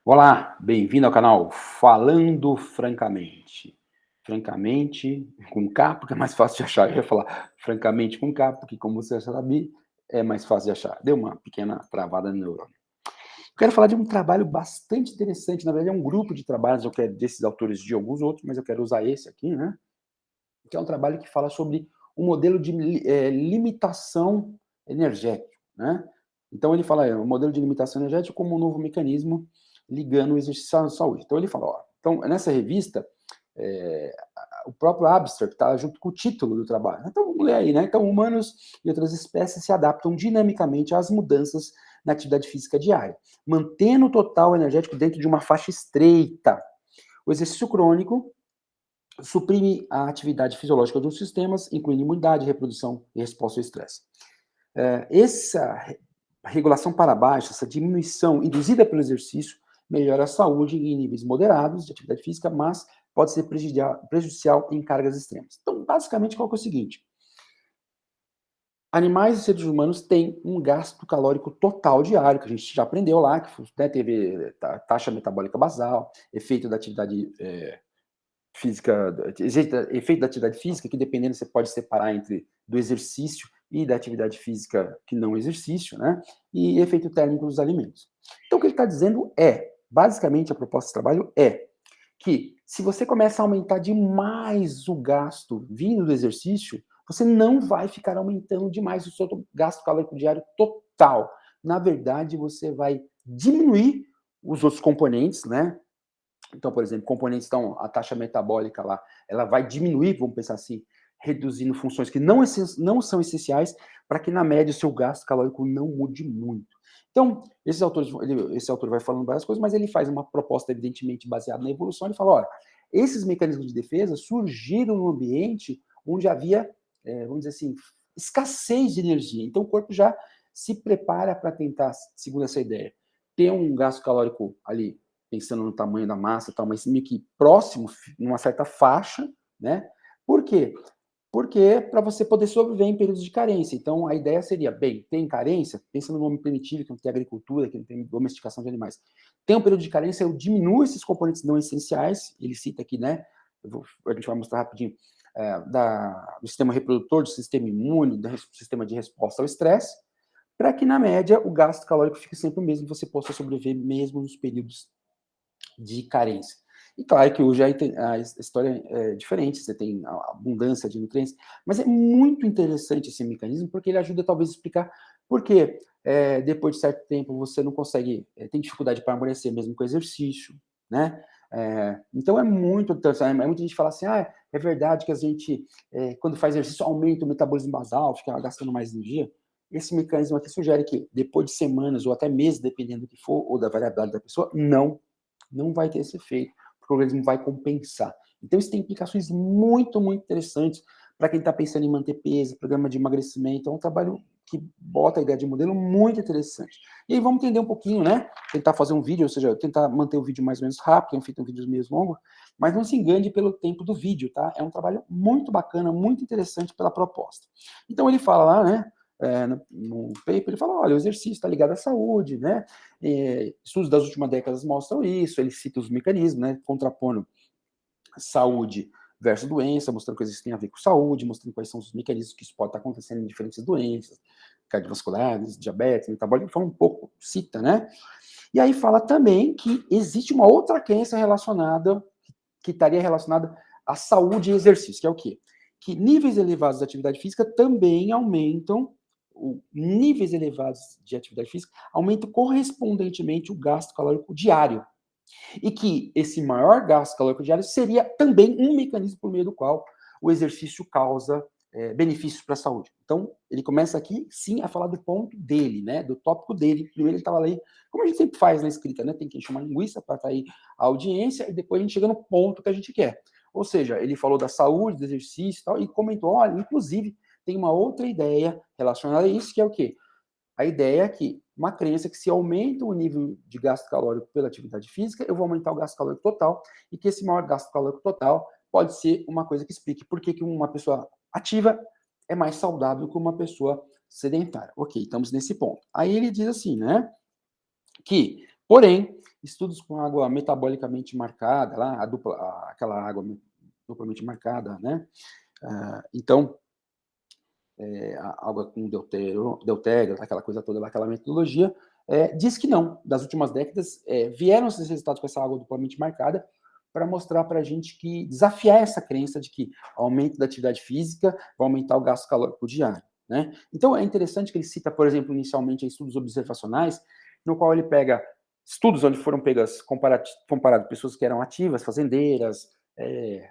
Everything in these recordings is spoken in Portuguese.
Olá, bem-vindo ao canal Falando Francamente. Francamente com K, porque é mais fácil de achar. Eu ia falar francamente com K, porque como você já sabe, é mais fácil de achar. Deu uma pequena travada no neurônio. Quero falar de um trabalho bastante interessante, na verdade é um grupo de trabalhos, eu quero desses autores de alguns outros, mas eu quero usar esse aqui, né, que é um trabalho que fala sobre um modelo de limitação energética, né. Então ele fala, o modelo de limitação energética como um novo mecanismo ligando o exercício à saúde. Então ele fala, ó, então nessa revista, o próprio abstract está junto com o título do trabalho. Então vamos ler aí, né? Então humanos e outras espécies se adaptam dinamicamente às mudanças na atividade física diária, mantendo o total energético dentro de uma faixa estreita. O exercício crônico suprime a atividade fisiológica de um sistemas, incluindo imunidade, reprodução e resposta ao estresse. Essa regulação para baixo, essa diminuição induzida pelo exercício, melhora a saúde em níveis moderados de atividade física, mas pode ser prejudicial em cargas extremas. Então, basicamente, qual que é o seguinte? Animais e seres humanos têm um gasto calórico total diário, que a gente já aprendeu lá, que né, teve taxa metabólica basal, efeito da atividade física, efeito da atividade física, que dependendo você pode separar entre do exercício e da atividade física que não exercício, né? E efeito térmico dos alimentos. Então, o que ele está dizendo é, basicamente, a proposta de trabalho é que se você começa a aumentar demais o gasto vindo do exercício, você não vai ficar aumentando demais o seu gasto calórico diário total. Na verdade, você vai diminuir os outros componentes, né? Então, por exemplo, componentes, então, a taxa metabólica lá, ela vai diminuir, vamos pensar assim, reduzindo funções que não são essenciais, para que na média o seu gasto calórico não mude muito. Então, esse autor vai falando várias coisas, mas ele faz uma proposta evidentemente baseada na evolução. Ele fala, olha, esses mecanismos de defesa surgiram no ambiente onde havia, vamos dizer assim, escassez de energia. Então, o corpo já se prepara para tentar, segundo essa ideia, ter um gasto calórico ali pensando no tamanho da massa e tal, mas meio que próximo, numa certa faixa, né? Por quê? Porque para você poder sobreviver em períodos de carência. Então, a ideia seria, bem, tem carência? Pensa no homem primitivo, que não tem agricultura, que não tem domesticação de animais. Tem um período de carência, eu diminuo esses componentes não essenciais, ele cita aqui, né? A gente vai mostrar rapidinho, do sistema reprodutor, do sistema imune, do sistema de resposta ao estresse, para que, na média, o gasto calórico fique sempre o mesmo, você possa sobreviver mesmo nos períodos de carência. E claro que hoje a história é diferente, você tem a abundância de nutrientes, mas é muito interessante esse mecanismo, porque ele ajuda talvez a explicar por que depois de certo tempo você não consegue, tem dificuldade para emagrecer mesmo com exercício, né? Então é muito interessante, muita gente fala assim, é verdade que a gente, quando faz exercício, aumenta o metabolismo basal, fica gastando mais energia. Esse mecanismo aqui sugere que depois de semanas ou até meses, dependendo do que for, ou da variabilidade da pessoa, não vai ter esse efeito, porque o organismo vai compensar. Então, isso tem implicações muito, muito interessantes para quem está pensando em manter peso, programa de emagrecimento. É um trabalho que bota a ideia de modelo muito interessante. E aí vamos entender um pouquinho, né? Tentar fazer um vídeo, ou seja, tentar manter o vídeo mais ou menos rápido, tem feito um vídeo meio longo, mas não se engane pelo tempo do vídeo, tá? É um trabalho muito bacana, muito interessante pela proposta. Então ele fala lá, né? No paper, ele fala, olha, o exercício está ligado à saúde, né? Estudos das últimas décadas mostram isso, ele cita os mecanismos, né? Contrapondo saúde versus doença, mostrando que isso tem a ver com saúde, mostrando quais são os mecanismos que isso pode estar acontecendo em diferentes doenças, cardiovasculares, diabetes, metabólica, ele fala um pouco, cita, né? E aí fala também que existe uma outra crença relacionada, que estaria relacionada à saúde e exercício, que é o quê? Que níveis elevados de atividade física também aumentam, níveis elevados de atividade física aumentam correspondentemente o gasto calórico diário. E que esse maior gasto calórico diário seria também um mecanismo por meio do qual o exercício causa benefícios para a saúde. Então, ele começa aqui, sim, a falar do ponto dele, né, do tópico dele. Primeiro ele estava ali, como a gente sempre faz na escrita, né, tem que encher uma linguiça para atrair a audiência e depois a gente chega no ponto que a gente quer. Ou seja, ele falou da saúde, do exercício e tal, e comentou, olha, inclusive, tem uma outra ideia relacionada a isso, que é o quê? A ideia é que uma crença que se aumenta o nível de gasto calórico pela atividade física, eu vou aumentar o gasto calórico total, e que esse maior gasto calórico total pode ser uma coisa que explique por que uma pessoa ativa é mais saudável que uma pessoa sedentária. Ok, estamos nesse ponto. Aí ele diz assim, né, que Porém, estudos com água metabolicamente marcada, lá, aquela água duplamente marcada, né? Então, a água com deutério, aquela coisa toda, aquela metodologia, diz que não. Das últimas décadas, vieram esses resultados com essa água duplamente marcada para mostrar para a gente que, desafiar essa crença de que o aumento da atividade física vai aumentar o gasto calórico diário. Né? Então, é interessante que ele cita, por exemplo, inicialmente estudos observacionais, no qual ele pega estudos onde foram pegas comparado pessoas que eram ativas, fazendeiras,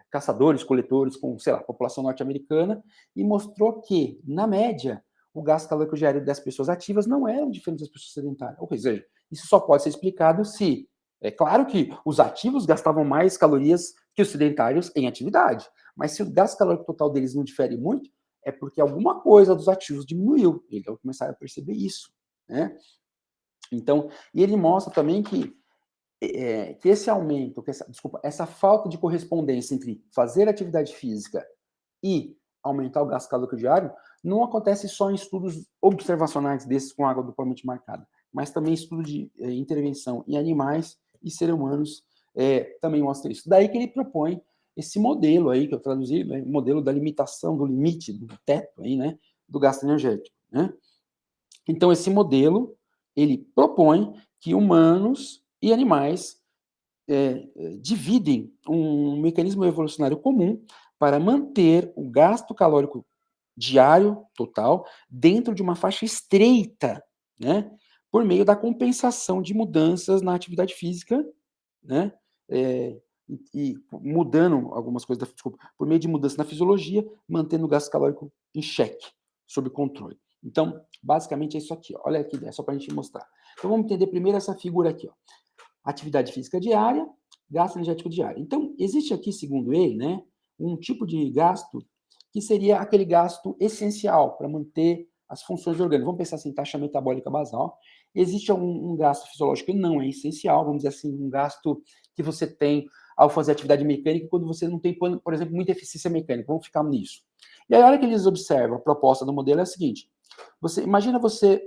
caçadores, coletores, com, sei lá, população norte-americana, e mostrou que, na média, o gasto calórico diário das pessoas ativas não era diferente das pessoas sedentárias. Ou seja, isso só pode ser explicado se... É claro que os ativos gastavam mais calorias que os sedentários em atividade, mas se o gasto calórico total deles não difere muito, é porque alguma coisa dos ativos diminuiu. Então, começaram a perceber isso, né? Então, e ele mostra também que esse aumento, essa falta de correspondência entre fazer atividade física e aumentar o gasto calórico diário, não acontece só em estudos observacionais desses com água duplamente marcada, mas também estudo de intervenção em animais e seres humanos também mostra isso. Daí que ele propõe esse modelo aí, que eu traduzi, né, o modelo da limitação, do limite, do teto aí, né, do gasto energético, né? Então, esse modelo, ele propõe que humanos e animais dividem um mecanismo evolucionário comum para manter o gasto calórico diário total dentro de uma faixa estreita, né, por meio da compensação de mudanças na atividade física, né, e mudando algumas coisas, desculpa, por meio de mudança na fisiologia, mantendo o gasto calórico em xeque, sob controle. Então, basicamente é isso aqui, ó. Olha que ideia, só para a gente mostrar. Então, vamos entender primeiro essa figura aqui, ó. Atividade física diária, gasto energético diário. Então, existe aqui, segundo ele, né, um tipo de gasto que seria aquele gasto essencial para manter as funções do organismo. Vamos pensar assim, taxa metabólica basal. Existe um gasto fisiológico que não é essencial, vamos dizer assim, um gasto que você tem ao fazer atividade mecânica quando você não tem, por exemplo, muita eficiência mecânica. Vamos ficar nisso. E aí, a hora que eles observam a proposta do modelo é a seguinte: imagina você,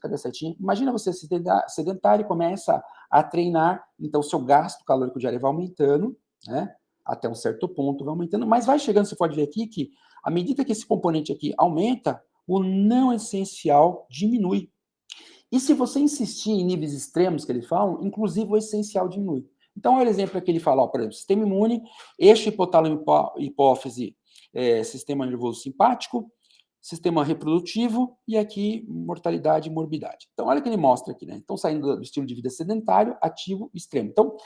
cadê a setinha? Imagina você sedentário e começa a treinar, então o seu gasto calórico diário vai aumentando, né? Até um certo ponto vai aumentando, mas vai chegando, você pode ver aqui que, à medida que esse componente aqui aumenta, o não essencial diminui. E se você insistir em níveis extremos que eles falam, inclusive o essencial diminui. Então, olha o exemplo que ele fala, ó, por exemplo, sistema imune, eixo hipotálamo hipófise, sistema nervoso simpático, sistema reprodutivo e aqui mortalidade e morbidade. Então, olha o que ele mostra aqui, né? Então, saindo do estilo de vida sedentário, ativo, extremo. Então,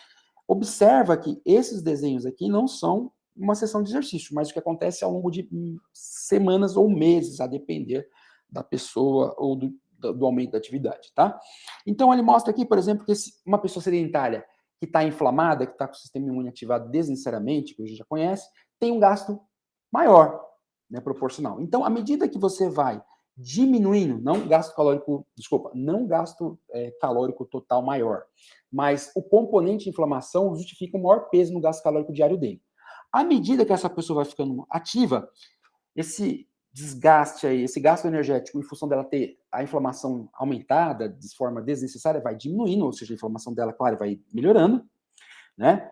observa que esses desenhos aqui não são uma sessão de exercício, mas o que acontece ao longo de semanas ou meses, a depender da pessoa ou do aumento da atividade, tá? Então, ele mostra aqui, por exemplo, que uma pessoa sedentária que está inflamada, que está com o sistema imune ativado desnecessariamente, que a gente já conhece, tem um gasto maior, né, proporcional. Então, à medida que você vai diminuindo, não gasto calórico, desculpa, não gasto calórico total maior, mas o componente de inflamação justifica o maior peso no gasto calórico diário dele. À medida que essa pessoa vai ficando ativa, esse desgaste aí, esse gasto energético, em função dela ter a inflamação aumentada de forma desnecessária, vai diminuindo, ou seja, a inflamação dela, claro, vai melhorando, né?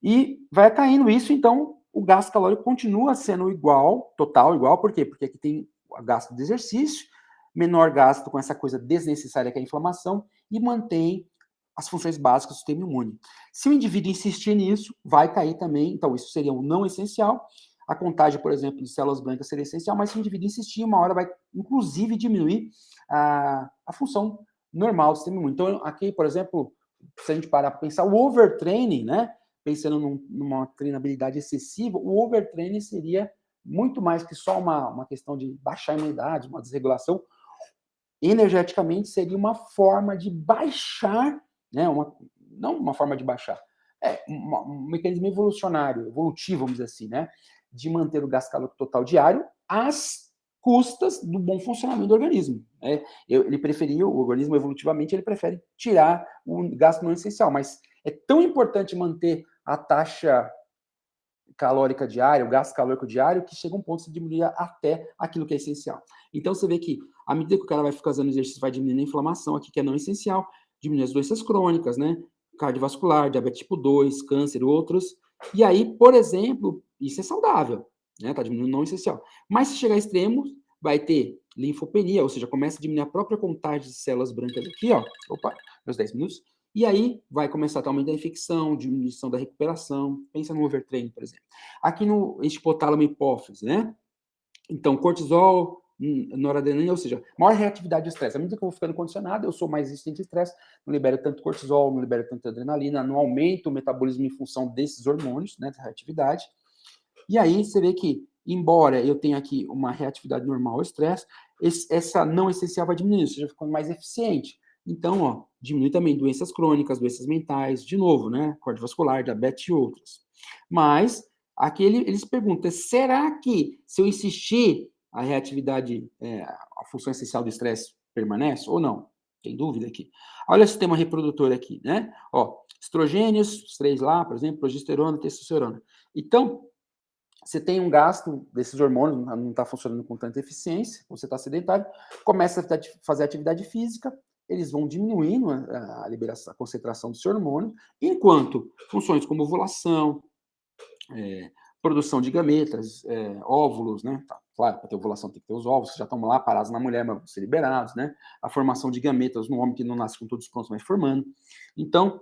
E vai caindo isso, então o gasto calórico continua sendo igual, total igual, por quê? Porque aqui tem o gasto de exercício, menor gasto com essa coisa desnecessária que é a inflamação, e mantém as funções básicas do sistema imune. Se o indivíduo insistir nisso, vai cair também, então isso seria um não essencial. A contagem, por exemplo, de células brancas seria essencial, mas se o indivíduo insistir, uma hora vai, inclusive, diminuir a função normal do sistema imune. Então, aqui, por exemplo, se a gente parar para pensar, o overtraining, né? Pensando numa treinabilidade excessiva, o overtraining seria muito mais que só uma questão de baixar a imunidade, uma desregulação. Energeticamente, seria uma forma de baixar, né? Não uma forma de baixar, um mecanismo evolucionário, evolutivo, vamos dizer assim, né? De manter o gasto calórico total diário às custas do bom funcionamento do organismo. Né? Ele preferia, o organismo evolutivamente, ele prefere tirar o gasto não essencial, mas é tão importante manter a taxa calórica diária, o gasto calórico diário, que chega um ponto de diminuir até aquilo que é essencial. Então, você vê que, à medida que o cara vai fazendo exercício, vai diminuindo a inflamação aqui, que é não essencial, diminui as doenças crônicas, né? Cardiovascular, diabetes tipo 2, câncer e outros. E aí, por exemplo, isso é saudável, né? Tá diminuindo o não essencial. Mas se chegar a extremos, vai ter linfopenia, ou seja, começa a diminuir a própria contagem de células brancas aqui, ó. Opa, meus 10 minutos. E aí vai começar a ter aumento da infecção, diminuição da recuperação. Pensa no overtraining, por exemplo. Aqui no hipotálamo hipófise, né? Então, cortisol, noradrenalina, ou seja, maior reatividade de estresse. À medida que eu vou ficando condicionado, eu sou mais resistente ao estresse, não libero tanto cortisol, não libero tanta adrenalina, não aumento o metabolismo em função desses hormônios, né, da reatividade. E aí você vê que, embora eu tenha aqui uma reatividade normal ao estresse, essa não essencial vai diminuindo, ou seja, ficando mais eficiente. Então, ó, diminui também doenças crônicas, doenças mentais, de novo, né, cardiovascular, diabetes e outras. Mas, aqui eles perguntam, será que se eu insistir, a reatividade, a função essencial do estresse permanece ou não? Tem dúvida aqui. Olha o sistema reprodutor aqui, né? Ó, estrogênios, os 3 lá, por exemplo, progesterona, testosterona. Então, você tem um gasto desses hormônios, não está funcionando com tanta eficiência, você está sedentário, começa a fazer atividade física, eles vão diminuindo a liberação, a concentração desse hormônio, enquanto funções como ovulação, produção de gametas, óvulos, né? Tá, claro, para ter ovulação tem que ter os óvulos, que já estão lá parados na mulher, mas vão ser liberados, né? A formação de gametas no homem que não nasce com todos prontos, mas formando. Então,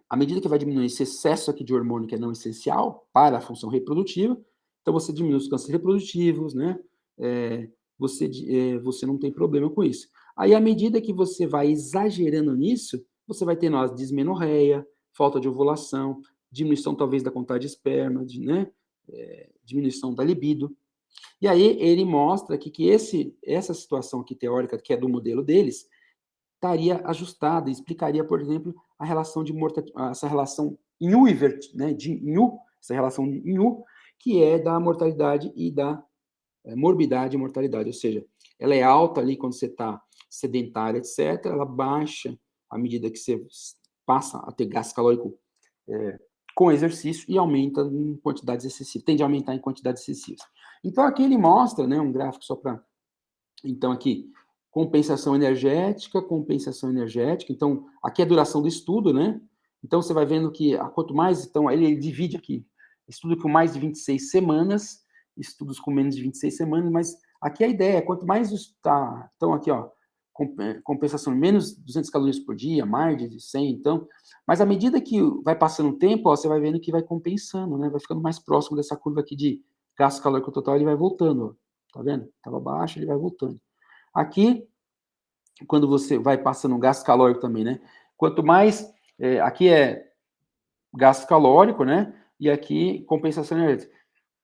à medida que vai diminuir esse excesso aqui de hormônio que é não essencial para a função reprodutiva, então você diminui os cânceres reprodutivos, né? É, você não tem problema com isso. Aí, à medida que você vai exagerando nisso, você vai tendo a dismenorreia, falta de ovulação, diminuição talvez da contagem de esperma, né? Diminuição da libido. E aí ele mostra aqui que essa situação aqui teórica, que é do modelo deles, estaria ajustada, explicaria, por exemplo, a relação de essa relação Nhu, né, de Nhu, essa relação Nhu, que é da mortalidade e da morbidade e mortalidade, ou seja, ela é alta ali quando você está sedentário, etc., ela baixa à medida que você passa a ter gasto calórico com exercício e aumenta em quantidades excessivas, tende a aumentar em quantidades excessivas. Então, aqui ele mostra, né, um gráfico só para... Então, aqui, compensação energética. Então, aqui é a duração do estudo, né? Então, você vai vendo que quanto mais... Então, ele divide aqui, estudo com mais de 26 semanas, estudos com menos de 26 semanas, mas aqui a ideia é, quanto mais está... Então, aqui, ó, compensação menos 200 calorias por dia, mais de 100, então... Mas à medida que vai passando o tempo, ó, você vai vendo que vai compensando, né? Vai ficando mais próximo dessa curva aqui de gasto calórico total, ele vai voltando, ó. Tá vendo? Estava baixo, ele vai voltando. Aqui, quando você vai passando um gasto calórico também, né? Quanto mais, aqui é gasto calórico, né? E aqui compensação energética.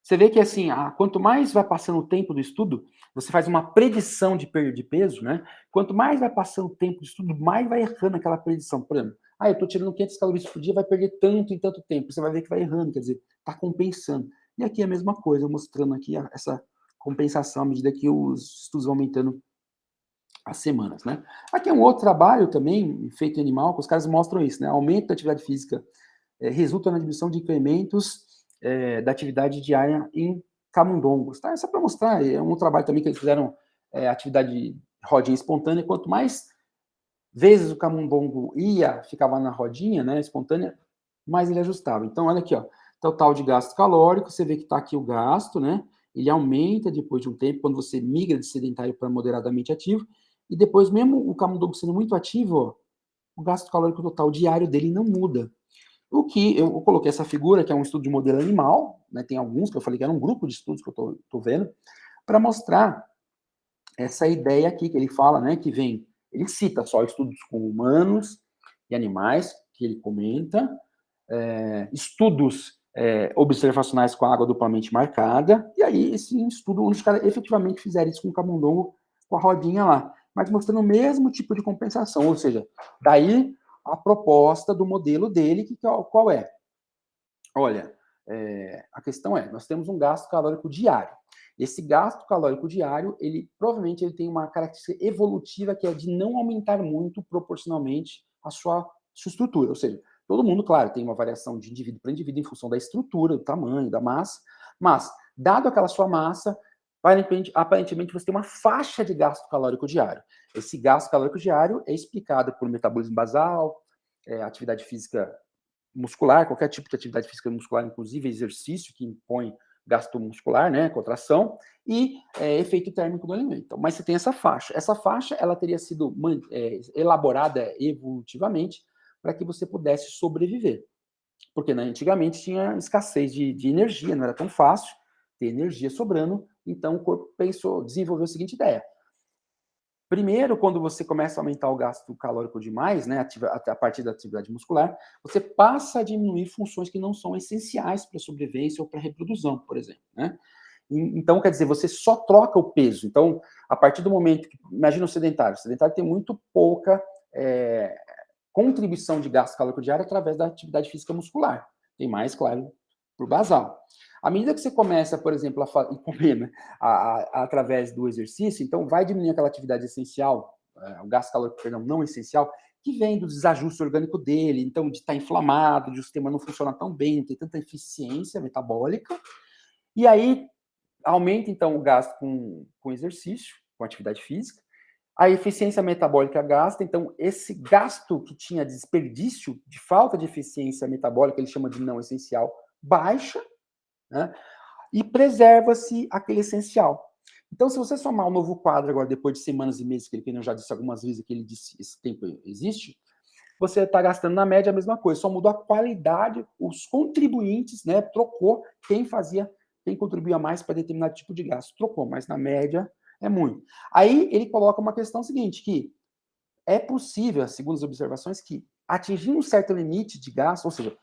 Você vê que assim, quanto mais vai passando o tempo do estudo, você faz uma predição de perda de peso, né? Quanto mais vai passando o tempo do estudo, mais vai errando aquela predição. Por exemplo, eu estou tirando 500 calorias por dia, vai perder tanto em tanto tempo. Você vai ver que vai errando, quer dizer, está compensando. E aqui é a mesma coisa, mostrando aqui essa compensação à medida que os estudos vão aumentando as semanas, né? Aqui é um outro trabalho também, feito em animal, que os caras mostram isso, né? Aumento da atividade física resulta na diminuição de incrementos da atividade diária em camundongos, tá? É só para mostrar, é um trabalho também que eles fizeram atividade rodinha espontânea, quanto mais vezes o camundongo ficava na rodinha, né, espontânea, mais ele ajustava. Então, olha aqui, ó, total de gasto calórico, você vê que está aqui o gasto, né? Ele aumenta depois de um tempo, quando você migra de sedentário para moderadamente ativo, e depois, mesmo o camundongo sendo muito ativo, ó, o gasto calórico total diário dele não muda. O que eu coloquei essa figura, que é um estudo de modelo animal, né, tem alguns que eu falei que era um grupo de estudos que eu estou vendo, para mostrar essa ideia aqui que ele fala, né, que vem, ele cita só estudos com humanos e animais, que ele comenta, estudos observacionais com água duplamente marcada, e aí esse estudo onde os caras efetivamente fizeram isso com o camundongo, com a rodinha lá, mas mostrando o mesmo tipo de compensação, ou seja, daí a proposta do modelo dele, qual é? Olha, a questão é, nós temos um gasto calórico diário. Esse gasto calórico diário, provavelmente ele tem uma característica evolutiva que é de não aumentar muito proporcionalmente a sua estrutura. Ou seja, todo mundo, claro, tem uma variação de indivíduo para indivíduo em função da estrutura, do tamanho, da massa, mas, dado aquela sua massa, Aparentemente você tem uma faixa de gasto calórico diário. Esse gasto calórico diário é explicado por metabolismo basal, atividade física muscular, qualquer tipo de atividade física muscular, inclusive exercício que impõe gasto muscular, né, contração, e efeito térmico do alimento. Então, mas você tem essa faixa. Essa faixa ela teria sido elaborada evolutivamente para que você pudesse sobreviver. Porque, né, antigamente tinha escassez de energia, não era tão fácil ter energia sobrando, então o corpo desenvolveu a seguinte ideia. Primeiro, quando você começa a aumentar o gasto calórico demais, né, a partir da atividade muscular, você passa a diminuir funções que não são essenciais para a sobrevivência ou para a reprodução, por exemplo, né? Então, quer dizer, você só troca o peso. Então, a partir do momento que, imagina o sedentário tem muito pouca contribuição de gasto calórico diário através da atividade física muscular. Tem mais, claro, por basal. À medida que você começa, por exemplo, a comer, né, através do exercício, então vai diminuir aquela atividade essencial, o gasto calórico, perdão, não essencial, que vem do desajuste orgânico dele, então de estar inflamado, de o sistema não funcionar tão bem, não ter tanta eficiência metabólica, e aí aumenta então o gasto com exercício, com atividade física, a eficiência metabólica gasta, então esse gasto que tinha desperdício, de falta de eficiência metabólica, ele chama de não essencial, baixa, né? E preserva-se aquele essencial. Então, se você somar o novo quadro agora, depois de semanas e meses, que ele, eu já disse algumas vezes que ele disse esse tempo existe, você está gastando na média a mesma coisa, só mudou a qualidade, os contribuintes, né? Trocou quem contribuía mais para determinado tipo de gasto. Trocou, mas na média é muito. Aí ele coloca uma questão seguinte, que é possível, segundo as observações, que atingindo um certo limite de gasto, ou seja,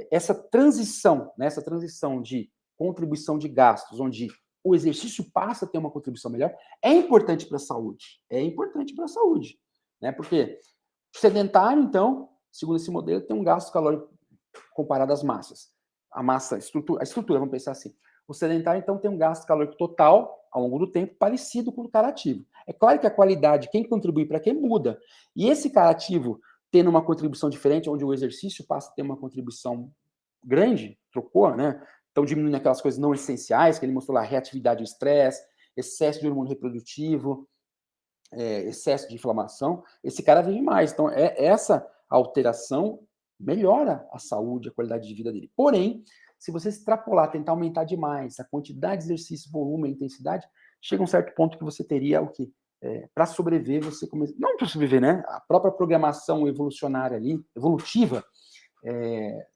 essa transição, né, essa transição de contribuição de gastos, onde o exercício passa a ter uma contribuição melhor, é importante para a saúde. É importante para a saúde. Né? Porque o sedentário, então, segundo esse modelo, tem um gasto calórico comparado às massas. A estrutura, vamos pensar assim. O sedentário, então, tem um gasto calórico total, ao longo do tempo, parecido com o cara ativo. É claro que a qualidade, quem contribui para quem, muda. E esse cara ativo, tendo uma contribuição diferente, onde o exercício passa a ter uma contribuição grande, trocou, né? Então, diminuindo aquelas coisas não essenciais, que ele mostrou lá, reatividade ao estresse, excesso de hormônio reprodutivo, excesso de inflamação, esse cara vive mais. Então, essa alteração melhora a saúde, a qualidade de vida dele. Porém, se você extrapolar, tentar aumentar demais a quantidade de exercício, volume, a intensidade, chega um certo ponto que você teria o quê? Para sobreviver, você começa. Não para sobreviver, né? A própria programação evolucionária ali, evolutiva,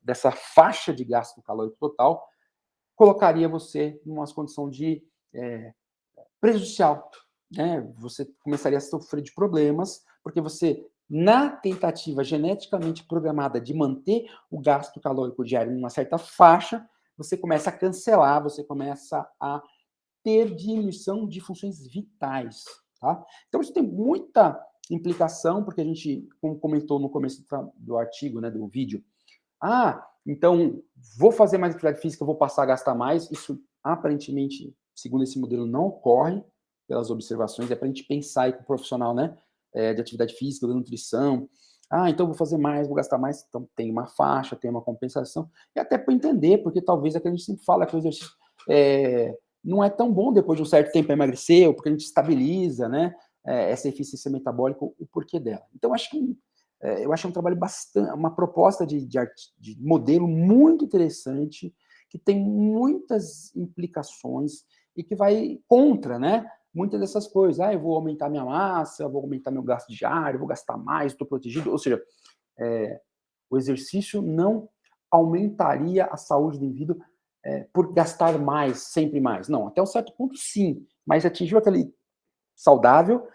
dessa faixa de gasto calórico total, colocaria você em uma condição de prejudicial. Né? Você começaria a sofrer de problemas, porque você, na tentativa geneticamente programada de manter o gasto calórico diário em uma certa faixa, você começa a cancelar, você começa a ter diminuição de funções vitais. Tá? Então, isso tem muita implicação, porque a gente, como comentou no começo do artigo, né, do vídeo, então, vou fazer mais atividade física, vou passar a gastar mais, isso aparentemente, segundo esse modelo, não ocorre, pelas observações, é para a gente pensar aí com o profissional, né, de atividade física, da nutrição, então vou fazer mais, vou gastar mais, então tem uma faixa, tem uma compensação, e até para entender, porque talvez é que a gente sempre fala que o exercício não é tão bom depois de um certo tempo emagrecer, ou porque a gente estabiliza, né, essa eficiência metabólica, o porquê dela. Então, eu acho um trabalho bastante, uma proposta de modelo muito interessante, que tem muitas implicações e que vai contra, né? Muitas dessas coisas. Eu vou aumentar minha massa, vou aumentar meu gasto diário, vou gastar mais, estou protegido. Ou seja, o exercício não aumentaria a saúde do indivíduo por gastar mais, sempre mais. Não, até um certo ponto, sim. Mas atingiu aquele saudável,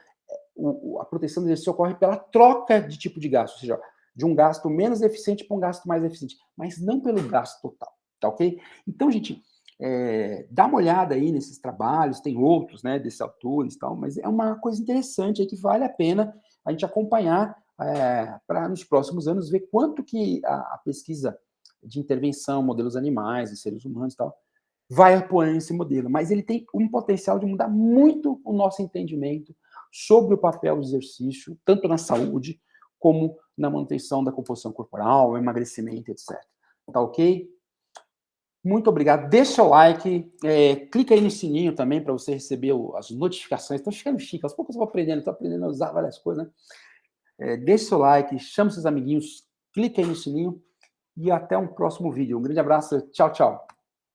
a proteção do exercício ocorre pela troca de tipo de gasto, ou seja, de um gasto menos eficiente para um gasto mais eficiente, mas não pelo gasto total, tá ok? Então, gente, dá uma olhada aí nesses trabalhos, tem outros, né, desses autores e tal, mas é uma coisa interessante aí que vale a pena a gente acompanhar para nos próximos anos ver quanto que a pesquisa de intervenção, modelos animais e seres humanos e tal, vai apoiando esse modelo, mas ele tem um potencial de mudar muito o nosso entendimento sobre o papel do exercício, tanto na saúde, como na manutenção da composição corporal, emagrecimento, etc. Tá ok? Muito obrigado. Deixa seu like, clica aí no sininho também para você receber as notificações. Estou ficando chique, aos poucos eu vou aprendendo, estou aprendendo a usar várias coisas, né? Deixe seu like, chame seus amiguinhos, clica aí no sininho e até um próximo vídeo. Um grande abraço, tchau, tchau.